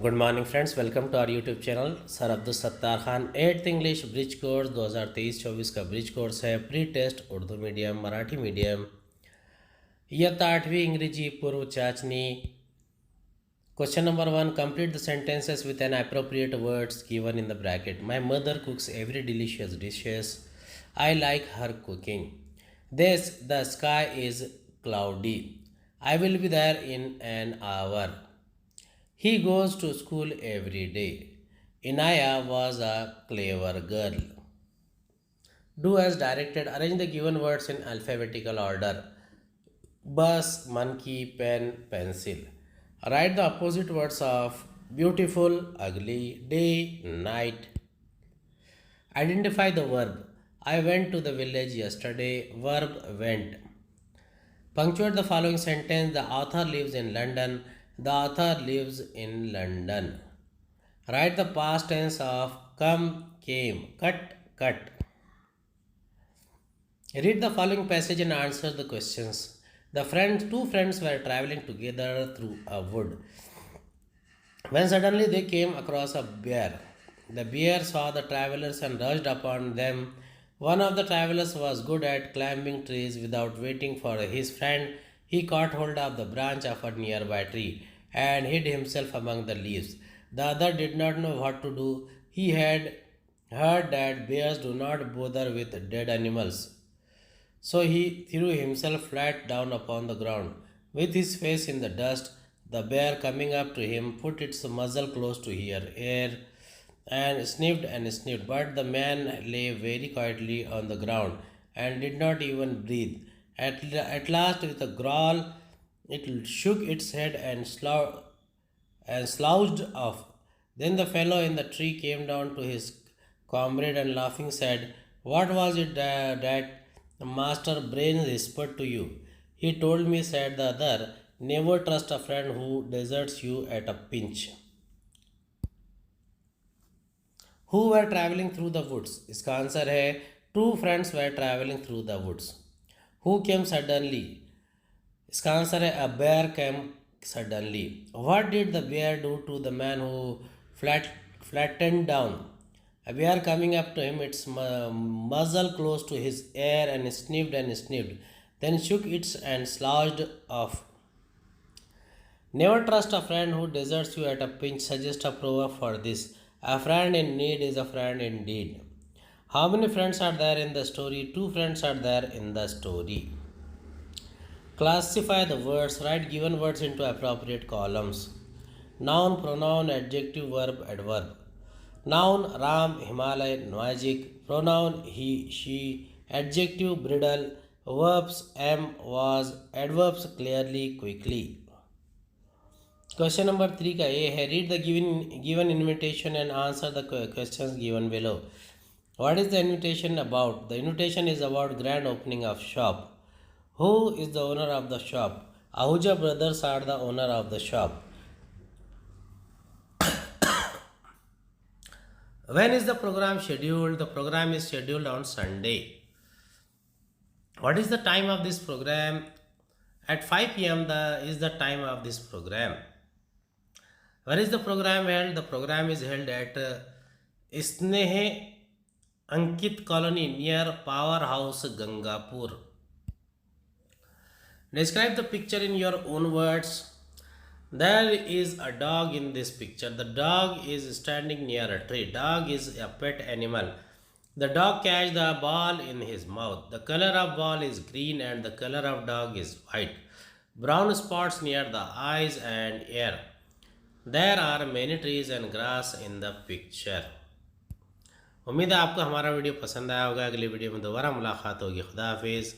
Good morning friends, welcome to our YouTube channel sir Abdul Sattar Khan. 8th English bridge course 2023-24 का bridge course है। Pre test Urdu medium, Marathi medium, इयत्ता 8वीं अंग्रेजी पूर्व चाचनी। Question number 1, complete the sentences with an appropriate words given in the bracket. My mother cooks every delicious dishes. I like her cooking. This the sky is cloudy. I will be there in an hour. He goes to school every day. Inaya was a clever girl. Do as directed. Arrange the given words in alphabetical order. Bus, monkey, pen, pencil. Write the opposite words of beautiful, ugly, day, night. Identify the verb. I went to the village yesterday. Verb went. Punctuate the following sentence. The author lives in London. The author lives in London. Write the past tense of come, came, cut, cut. Read the following passage and answer the questions. Two friends were traveling together through a wood when suddenly they came across a bear. The bear saw the travelers and rushed upon them. One of the travelers was good at climbing trees. Without waiting for his friend, he caught hold of the branch of a nearby tree and hid himself among the leaves. The other did not know what to do. He had heard that bears do not bother with dead animals. So he threw himself flat down upon the ground. With his face in the dust, the bear, coming up to him, put its muzzle close to his ear and sniffed. But the man lay very quietly on the ground and did not even breathe. At last, with a growl, it shook its head and slouched off. Then the fellow in the tree came down to his comrade and laughing said, "What was it that Master Brain whispered to you?" "He told me," said the other, "never trust a friend who deserts you at a pinch." Who were traveling through the woods? इसका answer है two friends were traveling through the woods. Who came suddenly? इसका answer है a bear came suddenly. What did the bear do to the man who flattened down? A bear coming up to him, its muzzle close to his ear, and sniffed, then shook its and slouched off. Never trust a friend who deserts you at a pinch. Suggest a proverb for this. A friend in need is a friend indeed. How many friends are there in the story? Two friends are there in the story. Classify the words. Write given words into appropriate columns. Noun, pronoun, adjective, verb, adverb. Noun, Ram, Himalay, magic. Pronoun, he, she. Adjective, bridle. Verbs, am, was. Adverbs, clearly, quickly. Question number 3 का A है. Read the given invitation and answer the questions given below. What is the invitation about? The invitation is about grand opening of shop. Who is the owner of the shop? Ahuja brothers are the owner of the shop. When is the program scheduled? The program is scheduled on Sunday. What is the time of this program? At 5 p.m. is the time of this program. Where is the program held? The program is held at Sneh Ankit Colony near Powerhouse, Gangapur. Describe the picture in your own words. There is a dog in this picture. The dog is standing near a tree. Dog is a pet animal. The dog catches the ball in his mouth. The color of ball is green and the color of dog is white. Brown spots near the eyes and ear. There are many trees and grass in the picture. उम्मीद है आपको हमारा video पसंद आया होगा। अगली video में दोबारा मुलाकात होगी। खुदा हाफिज़।